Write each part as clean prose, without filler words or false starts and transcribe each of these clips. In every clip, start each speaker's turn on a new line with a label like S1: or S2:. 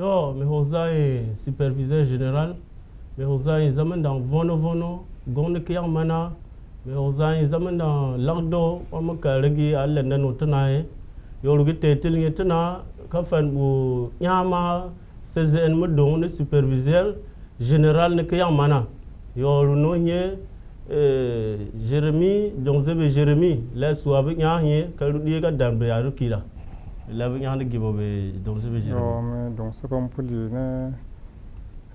S1: To me hozai superviseur général me hozai zaman dans vono gonne kiyang mana me hozai zaman dans lardo wa ka regi Allah nanu tunaye yorugi tetil ngi tuna ka fan bu nyama CGN mu don ne superviseur général ne kiyang mana yoru no nye Jérémy donc zebe Jérémy la suabe nyanye ka rudi ka dambe ya rukila la bi nyande gibobe donc zebe Jérémy
S2: mais donc ce qu'on peut dire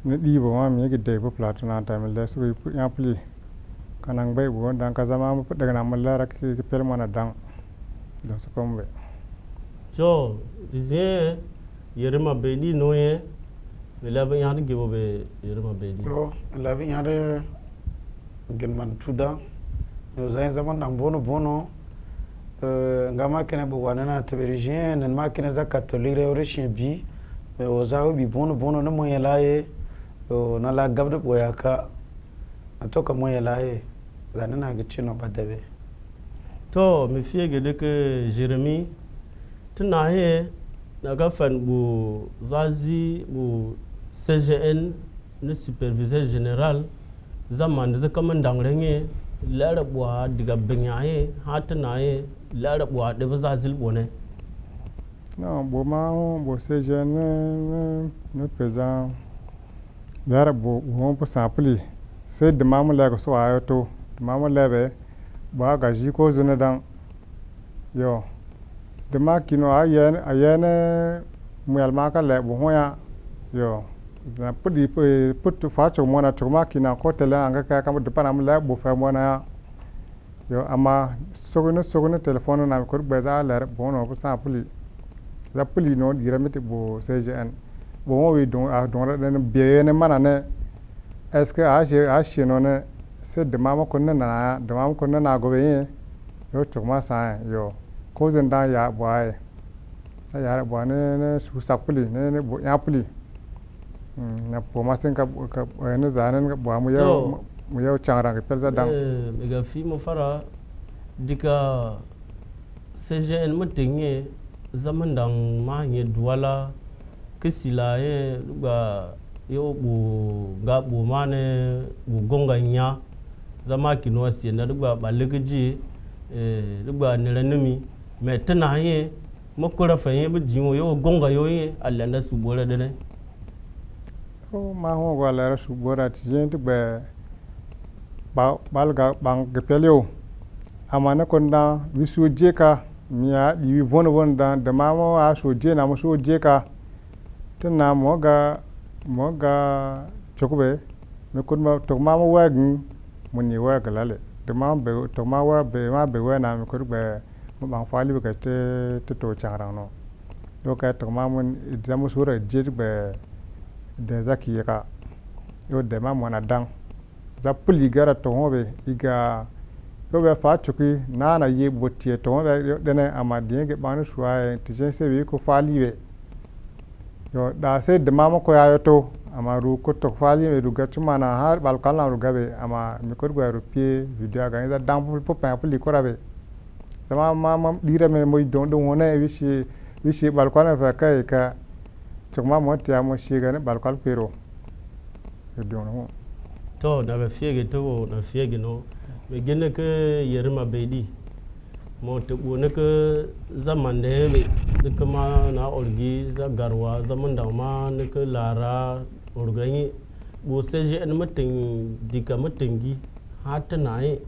S2: ne di bo ma mi ge de bo platana ta me le so ya pli kanang bay bo dan ka zama mu daga na malla rak ki pel mana dang donc ce qu'on veut
S1: so disait Yerema Bedi noye me la bi nyande gibobe Yerema Bedi
S3: la bi nyande genman tuda yo zain zaman dan bono ngama kene bo wanana teberigien nan ma kene za catholique re chien bi o zawo bi bono no moyen laye na la gabde boyaka atoka moyen laye zanana gicino badabe
S1: to me fiege de que Jérémy tuna he na ga fan bu zazi bu CGN ne superviseur général zaman da zaka man dangrenge larabwa diga benyaye hatnaye larabwa da ba zazil bone
S2: non bo ma bo CGN ne présent larabo won po sapli c'est de mamu la ko so ayoto mamu lebe ba ga ji ko zuna dan yo de ma kino ayene mu yalma ka le bo hoya yo na pudi put fa cho mona to ma kina ko tele anga ka kam de panam la bo fa mona yo ama sogone telephone na ko be za la bono ko sa puli la puli no diramete bo CGN bo mo wi don a don ra ne be ne mana ne est-ce que a che no ne c'est de mama ko na go be yo to ma sa yo ko zen da ya bo ai ya bo ne su sa puli ne bo ya puli na pomasin ka ne zanen ba mu yau changra ke pelza dang
S1: mega fi mo fara dika CGN mutinge zaman dang ma nye duala kisila ye luga yo bu ga bu mane bu gonga nya zama kino si na luga baligiji luga ne ranumi me tana ye makura fa ye bu jiwo yo gonga yo ye allanda su bore de ne
S2: o ma ho wala ra su bora ti gente be balga bang gepelio amana konda wisu jeka miya di von da da mama a so je na mo so jeka tana moga chokube me kun ma to mama wagin muni waga lale de mama be to ma wa be ma be wa na me kur be mo bang fali be te to changrang no yo ka to mama da mo sura je be de zaki ka yo de ma mona dang za puli gara to hobe iga yo be fa chuki na ye botie to hobe de ne amadi ge banu suwa ti je se bi ko fali be yo da se de ma ko ya to amaru ko to fali be ruga tuma na har bal kala ruga be ama mi ko go rupie video ga za dang pu pa puli ko rabe sama ma dire me mo don wona wishi bal kala fa kai ka chokma mo tia mo shiga ne bal kal pero don ho
S1: to na be fiege to na fiege no me gene ke Yerema Bedi mo to ne ke zaman de be kuma na orgi za garwa zaman da ma ne ke lara organi bo CGN mutin dika mutingi hatna ye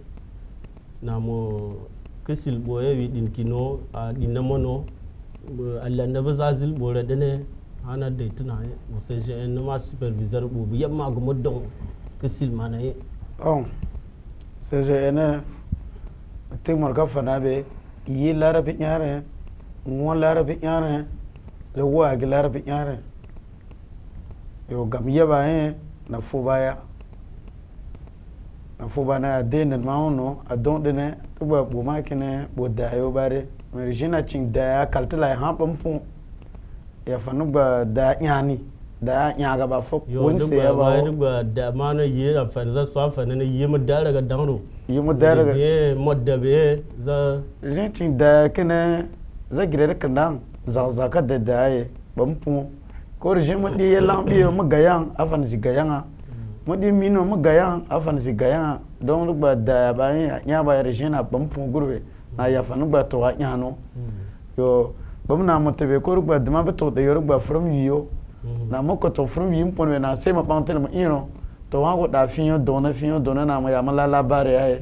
S1: na mo kisil boye wi din kino a dinamono allanda ba zazil bore dene ana da tuna ye mo CGN ma superviseur bo yamma go modon kisil mana ye
S3: CGN te marka fana be yi larabi nyare mo larabi nyare le wa ga larabi nyare yo gam yaba he na fubaya na fubana de na mauno adon de ne to ba bo makine bo da yo bare me jina ching da kaltala ha pampu ya fanu ba da nyani da nyaga ba fo won se ya ba
S1: ba da mana yi da fa za so fa ne yi mu da daga danro
S3: yi mu da daga
S1: ye modda be za
S3: jintin da kene za gire da kandan za ka da daye bampu ko je mo di yelang bi mo gayang afan si gayanga mo di mino mo gayang afan si gayanga donc ba da ba nya ba regina bam pu gurbe na ya fanu ba to wa nya no yo bam na mo tebe ko ba dama ba to de yo ba from yo na mo ko to from yi mpon we na se ma pantel mo ino to wa ko da finyo dona na mo ya ma la bare ai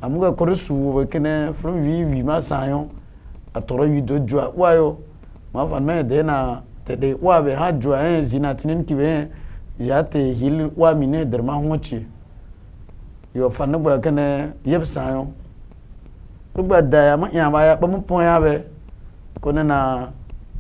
S3: amuga ko su we kene from wi ma sayon atoro wi do jwa wa yo ma fan me de na te de wa be ha jwa zina tinin ki be ya te hil wa mine der ma hochi yo fan ba kene yeb sayon ba da ya ma ya ba ya ba mo pon ya be ko na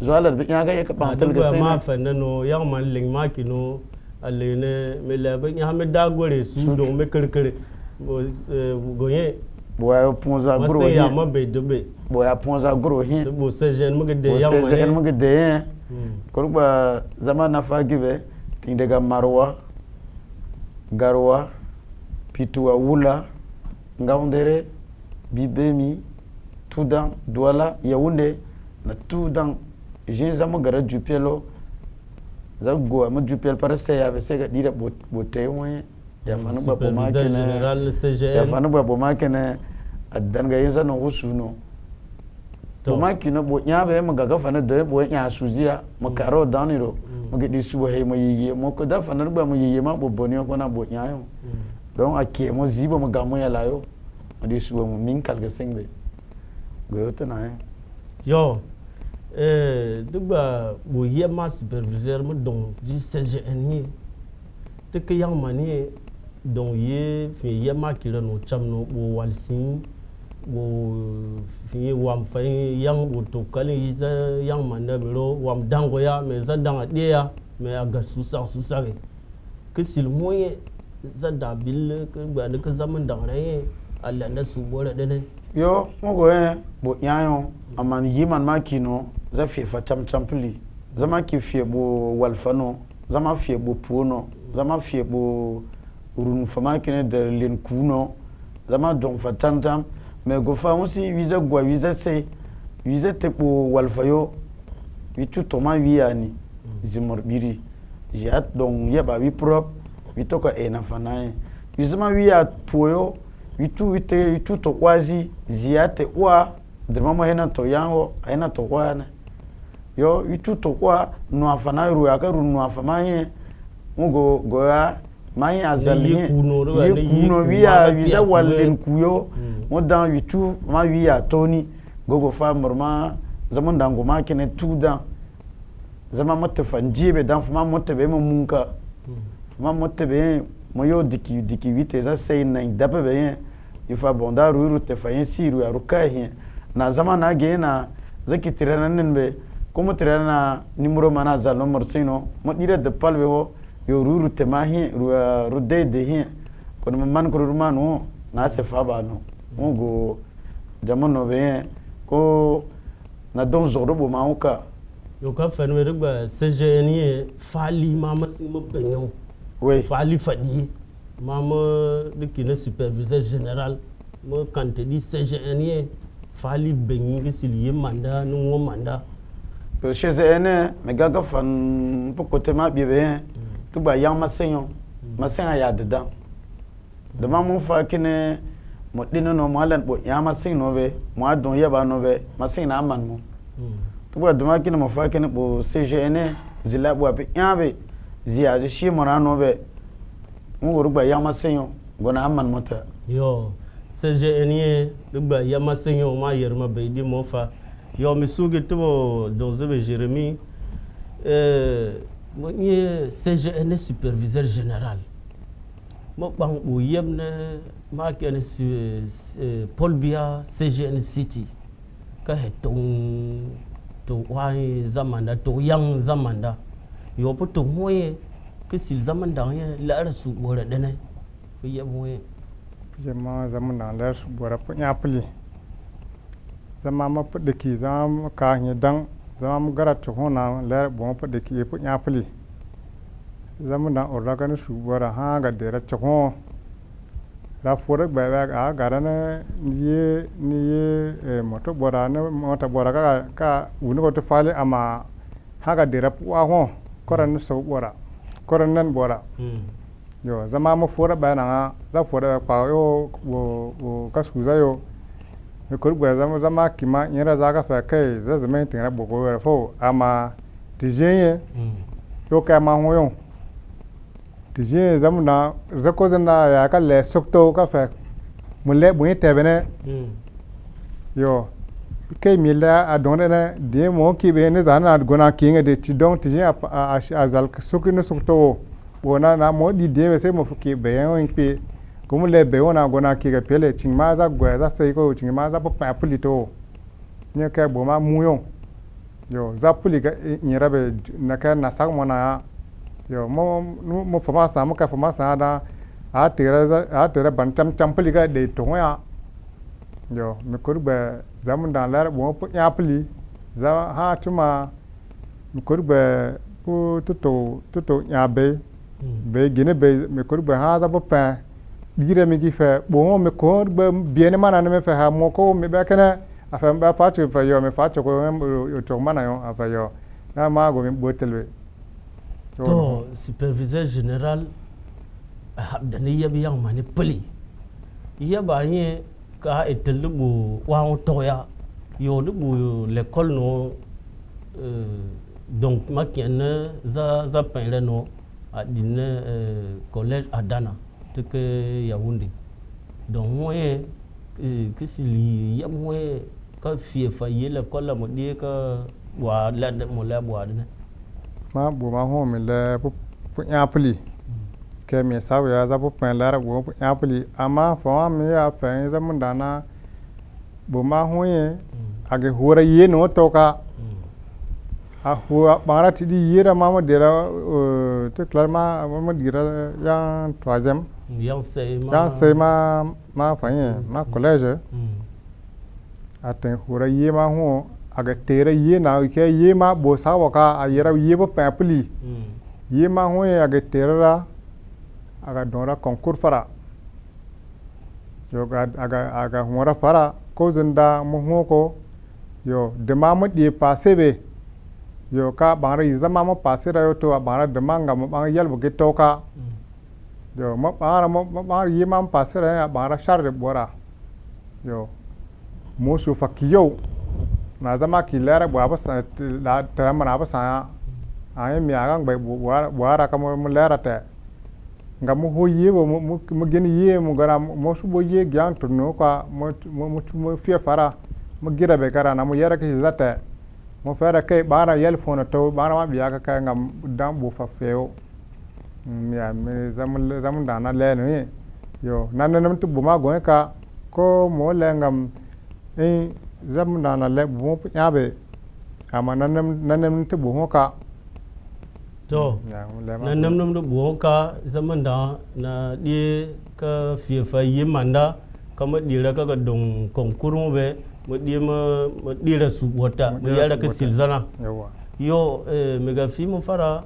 S3: zoala bi ya ga ka pa tel ga sai
S1: ma fa no ya ma ling ma kino ale ne me la ba ya me da gore su do me kere go ye
S3: bo ya ponza gro
S1: ye ya ma be do be
S3: bo ya ponza gro hin
S1: bo se jen mu de ya ma
S3: se mu de ko ba zamana fa gibe tin daga marwa garwa pitwa wula ngaundere bibemi tudan douala yaoundé na tudan jinzamu gara jupelo za go ma jupel par se ya se ga dira bote won ya fanu ba bo ma kene
S1: general CGN
S3: ya fanu ba bo ma kene adan ga yinza no husuno to ma kino bo nya be ma ga fanu do bo nya suzia ma karo daniro ma ga di subo he mo yiye mo ko da fanu ba mo yiye ma bo boni ko na bo nya yo donc ake mo zibo mo ga mo ya layo ma di subo mo min kal ga singbe go to na
S1: yo dugba bo yema superviseur mo don ji CGN ni te ke yang mani don ye fi yema kila no chamno bo walsin bo fi wam fa yang bo to kali yiza yang manda biro wam dango ya me za danga dia me aga susa re ke sil moye za da bil ke ba de ke zaman dangre alla na su bora de ne
S3: yo mo go bo nyayo amani yiman makino za fi fa champli zama ki fi bo walfano zama fi bo puno zama fi bo urun fa makine de len kuno zama don fa tantam me go fa musi wiza gwa wiza se wiza te bo walfayo witu to ma wiani zimor biri jat don yeba wi prop witoko na fanaye wizama wiya puyo witu to kwazi ziate wa drama hena to yango hena to kwana yo witu to kwa no afana ru akaru no afamaye mugo goya mai azali kuno wiya wiza wallen kuyo modan witu ma wiya toni gogo fa morma zaman dango ma kene tuda zama mutafa njibe dan fama mutabe munka ma mutabe moyo diki wite za sai na dape be ifa bonda ruru te fa yin siru ya rukai na zama na ge na zaki tirana nenbe como tirana nimero mana za no morsino mo dire de palbe ho yo ruru te mahi ru de hin kono man ko rumanu na se fa ba no ngo jamono be ko na don zorobo mauka
S1: yo ka fenwe rigba CGN fali mama simo benyo
S3: oui
S1: fali fadi mama de superviseur général mo kante di CGN fali benyi ke siliye manda no manda
S3: to CGN me gaga fan pokote ma bibe to ba yang masenyo masenga ya dedan de mamu fa kine mo dino no malan bo ya masen no be mo adon ya ba no be masen na man mo to ba de ma kine mo fa kine bo CGN zila bo ape yabe zia je shi mo na no be mo woro ba ya masenyo gona man mota
S1: yo CGN dugba ya masenyo ma yerma be di mo fa yo mi sugi to do zebe Jérémy mo ni CGN superviseur général mo bang bo yemne ma ken Paul Biya CGN City ka hetong to wai zamanda to yang zamanda yo poto moye ke sil zamanda ye la rasu bora dane ko yem moye
S2: jama zamanda la rasu bora po nyapli zama ma pdeki zama ka nya dang zama mu gara to hona la bo pdeki po nyapli zamanda oraga ne su bora ha ga dera to ho la forak ba ga garana ni moto bora ka uni ko to fale ama ha ga dera po ho koran so bora koran nan bora yo zama mu fora ba na za fora pa yo wo kasu za yo me ko gba zama kima yera za ka fa kai za zama tin ra bogo fo ama tijenye yo ka ma hoyo tijenye zamna za ko zana ya ka le sokto ka fa mulle bu te bene yo kai mila a don na de mo ki be ne zana gona kinga de ti don tijenye a zal sokino sokto wona na mo di de se mo fuki be yon pe kuma le be wona gona ki ga pele ching ma za gwa za sai ko ching ma za pa puli to ne ka bo ma muyo yo za puli ga nyira be na ka na sa mo na yo mo fama sa mo ka fama sa da a tera ban cham puli ga de to ya yo me ko be za mun da la bo ya puli za ha tuma me ko be ko to ya be be gine be me ko be ha za bo pa dire mi gi fe bo me ko be biene mana me fe ha mo ko me be kana afa ba fa tu fa yo me fa to ko yo to mana yo afa yo na ma go me botelwe
S1: to superviseur général habdani yabi yang mani peli iya ba ye ka etelu wa to ya yo lu l'école no donc ma kienne za penre no adine collège Adana que Yaoundé donc moi que si li ya moi ka fie fa ye l'école mo die ka wa la mo la boa ne
S2: ma bo ma ho mi le pu ya pli ke mi sa ya za pu pen la bo pu ya pli ama fa mi ya pen za mun dana bo ma ho ye age hora ye no to ka a huwa bara ti di yera ma mo dira to clairement mo dira ya troisième
S1: yang sei
S2: ma fa ye ma collège aten hora ye ma ho aga tere ye na ke ye ma bo sa wa ka a yera ye bo pa pli ye ma ho ye aga tere ra aga dora concours fara yo aga hora fara ko zunda mo ho ko yo de ma mo di passé be yo ka bara zama mo passé ra yo to bara de manga mo ba yel bo ke to ka yo mo bara ye ma passé ra bara charge bora yo mo su fakiyo na zama ki lera bo ba sa la tara mana ba sa ai mi aga be bora ka mo lera te nga mo ho ye bo mo geni ye mo gara mo su bo ye gyang to no ka mo fie fara mo gira be gara na mo yera ki zata mo fera kai bara yel phone to bara ma biya ka ngam dam bo fa feo mi ya me zamun da na le ne yo nan tu bu ma go ka ko mo le ngam zamun da na le bu ya be ama nan tu bu ka
S1: to nan du bu ka zaman da na die ka fie fa yi manda kama dira ka ga don konkuru be mo dira su wata mo yara ka silzana yo mega fi mo fara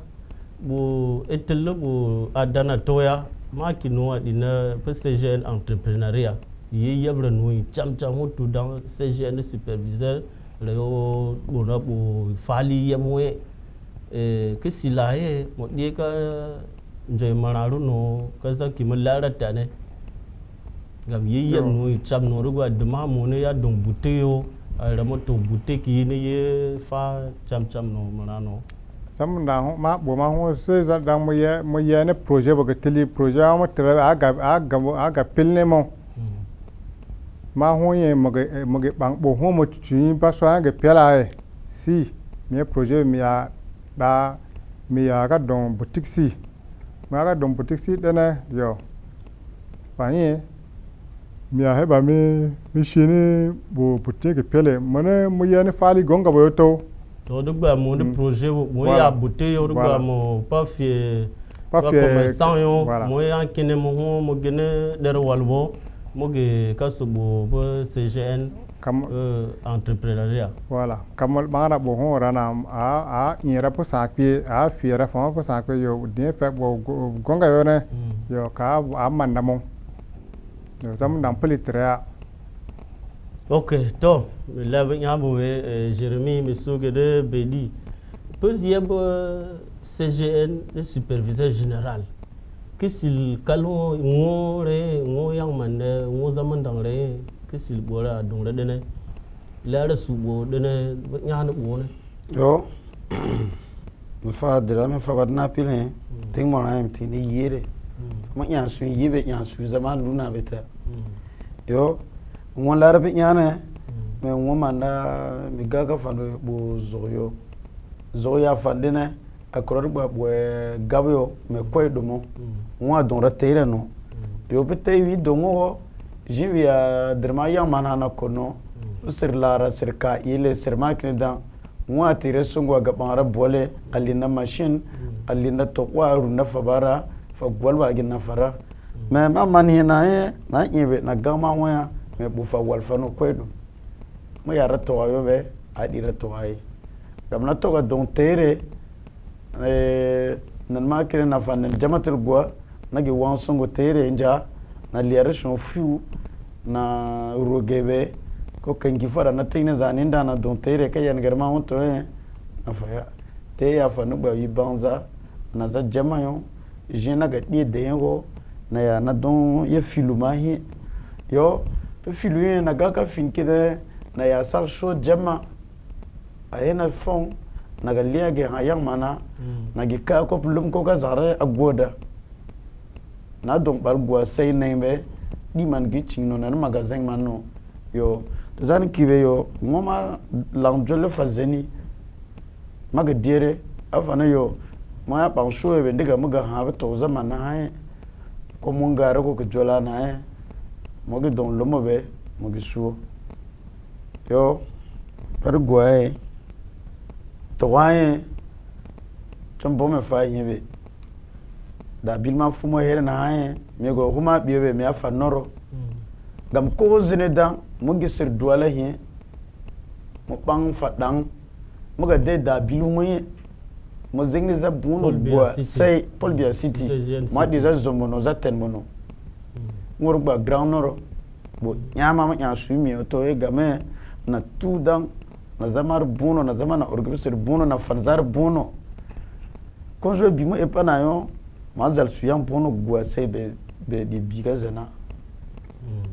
S1: bu etelu bu Adana toya ma kino adina PCGN entrepreneuriat ye yabra no cham tu dans CGN superviseur le yo bona bu fali yamwe que si la ye mo die ka njoy manaru no ka za ki mulara tane gam ye yam no cham no ruga dema mo ne ya don buteyo ra mo to buteki ne ye fa cham no manano
S2: sam da ho ma bo ma ho se za da mo ye ne projet bo teli projet mo tra aga pilne mo ma ho ye mo ge bang bo ho mo chi pa so ga pela si mi projet mi ya da mi ya ga don boutique si ma ga don boutique si dene yo pa ye mi ya heba mi shine bo boutique pele mo ne mo ye ne fali gonga bo to
S1: dugba mo de projet mo ya boutique yo dugba mo pas fier commerçant yo mo ya kene mo gene der walbo mo ge kasubo bo CGN entrepreneuriat
S2: voilà kamal bangara bo ho rana a nyera po sakpi a fiera fo po sakpi yo de fe bo gonga yo ne yo ka a manda mo yo zam dam politre.
S1: Ok, to la nya bo Jérémy Misuge de Bedi peut y avoir CGN le superviseur général que s'il calon ngo yang mande ngo zaman dangre que s'il bora dongre dene la subo dene nyana bone
S3: yo me fa de la me fa badna pile ting mo na mti ni yere ma nya su yibe nya su zaman luna beta yo ngo la rabi nyana me ngo manda mi gaga fa no bo zoya fa dene akoror ba bo gabyo me koy dumo ngo don ratere no yo bete wi dongo jivia derma yang mana na kono sir lara sir ka ile sir makne dan ngo atire sungo ga bara bole alina machine alina to waru na fabara fa golwa gina fara me mama ni na na yibe na gama waya me bu fa wal fa no koy dum mo ya rato ayo be adi rato ay gamna to ga don tere nan makne na fa nan jamatul gwa nagi wan sungo tere nja na liare shon fiu na rogebe ko kangi fara na tina zanin da na don tere ka yan garma on to na fa ya te ya fa no ba yi banza na za jamayo je na ga die de ngo na ya na don ye filu ma hi yo to filu na ga ka fin kide na ya sar sho jama ayena fon na ga liage ha yang mana na gi ka ko plum ko ga zare agoda na don balgwa sai nembe di man gi no na magazin mano yo zan kibe yo ngoma langjole fazeni maga dire afana yo ma ya ban so be ndiga muga ha to zaman na ha ko mun gare ko jola na ha mo gi don lomo be mo gi su yo par gwae to wae chombo me fa yibe da bilma fumo here na ha me go huma biebe me afa noro gam ko zine dan mu gisir duwala hi mu bang fadang mu ga de da bilu mu mu zingi za bunu bua sai Paul Biya City ma di za zomono za ten mono ngor gba ground noro bo nyama ma nya su mi to e game na tu dan na zamar bunu na zamana organiser bunu na fanzar bunu konzo bi mu e pana yo ma zal su yan bunu gwa sai be di biga zana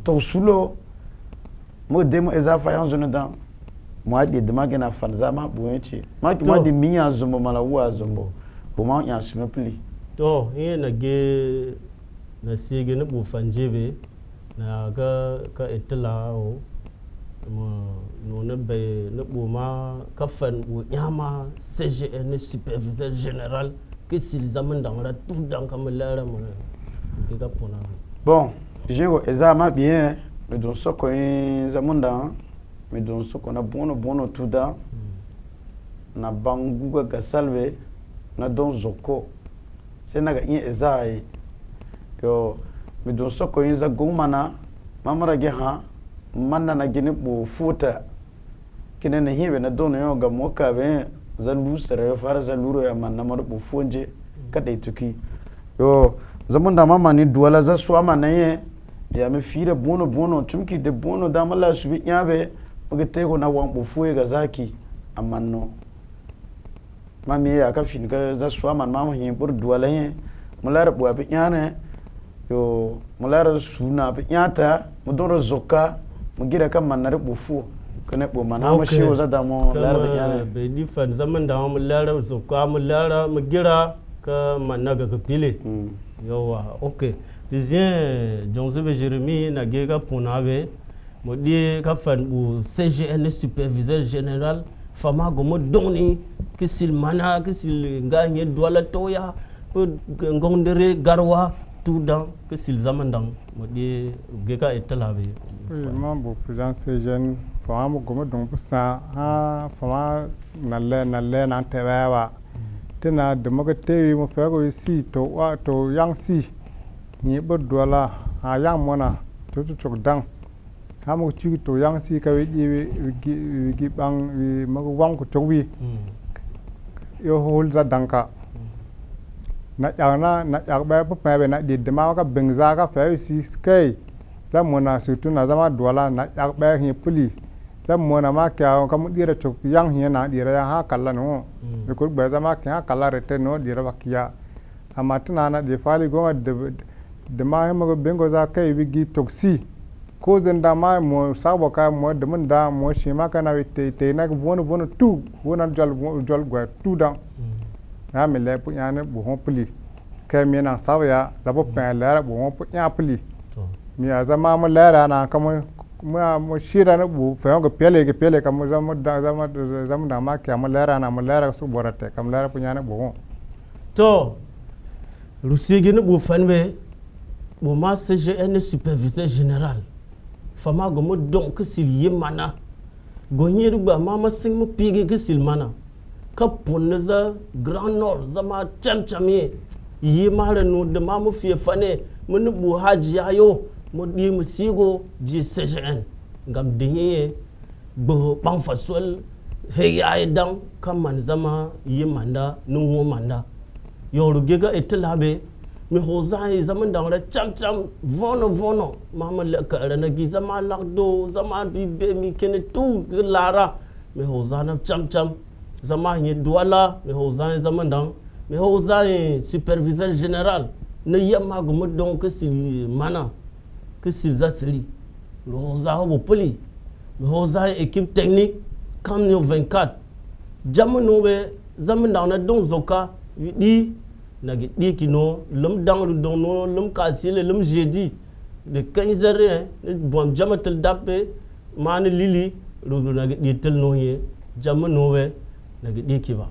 S3: to sulo mo demo ezafa yan zunu dan mo adi de magena fanza ma buenchi ma ki ma di minya zumbo mala wa zumbo bo ma ya sume pli
S1: to na ge na sige ne bu fanjebe na ka itla o mo no ne be ne bu ma ka fan bu yama CGN superviseur général que s'il zaman dans la tout dans comme l'air mo ke ka pona
S3: bon jego ezama bien me don soko zamunda me don soko na bono tuda na banguga gasalve na don zoko senaga in ezai yo me don soko za gumana mamara ge ha manna na gini bo futa kine na hibe na don yo ga moka be za lusere yo fara za luro ya manna mar bo fonje kada ituki yo zamunda mama ni duwala za swama na ye ya me fira bono tumki de bono da mala su bi yabe muga tego na wan bufuye ga zaki amanno mami ya ka fin ga za swama mama hin bur duwala ye mulara bu abi yana yo mulara suna bi yata mudoro zoka mugira kan manare bufu kana bu mana ma shewo za da mo lara bi yana
S1: be di fan zaman da mu lara zoka mu lara mugira ka managa ka pile yowa okay dizien Jonzebe Jérémie na gega punabe mo di ka fan bu CGN superviseur général fama go mo doni que s'il mana que s'il gagne dola toya ngondere garwa tout dans que s'il zaman dans mo di gega etalabe
S2: ma bu président CGN fama mo go mo don pusa ha fama nalle na tewa tena de mo ga tewi mo fa go si to wa to yang si ni bodwala ha yang mona to dang ha mo chi to yang si ka wi gi bang wi ma wang ko to wi yo hol za danka na ya ba pa be na de ma ka bengza ka fa si skai za mona su tu na zama dwala na ya ba hi puli za mo na ma kya ka mu dire chok yang hi na dire ya ha kala no be kur be za ma kya kala rete no dire ba kya amatna na de fali go de ma ma go bengo za kai bi gi toksi ko zan da ma mo sabo ka mo de mun da mo shi ma kana te na bono tu wona jol gwa tu da na me le pu ya ne bu hon pli kai me na sabo ya za bo pe la bu hon pu ya pli mi ya zama mu la na kama mu shira na bu fa ga pele kam zama da ma kya mu la su borate kam la pu ya ne bu
S1: to rusigi ne bu fanbe bu ma CGN superviseur général fama go mo donc sil yimana go nyiru ba mama sing mo pige ke sil mana ka ponne za grand nord zama chamchami yimare no de mama fie fane mun bu haji ayo mo di mo sigo ji CGN ngam dinye bo bang fasol he ay dang kam man zama yimanda nungo manda yoru gega etlabe mi hozai zaman dang ra cham vono mama le ka na gi zama lakdo zama bibe mi kene tu lara mi hozana cham zama ni douala mi hozai zaman dang mi hozai superviseur général ne yama go mo donc si mana que s'ils asili le hoza ho poli le hoza équipe technique comme nous 24 jamono be zaman na don zoka di na di kino lum dang don no lum kasile lum jeudi de 15h bon jamatel dappe man lili rudu na di tel no ye jamono be na di kiba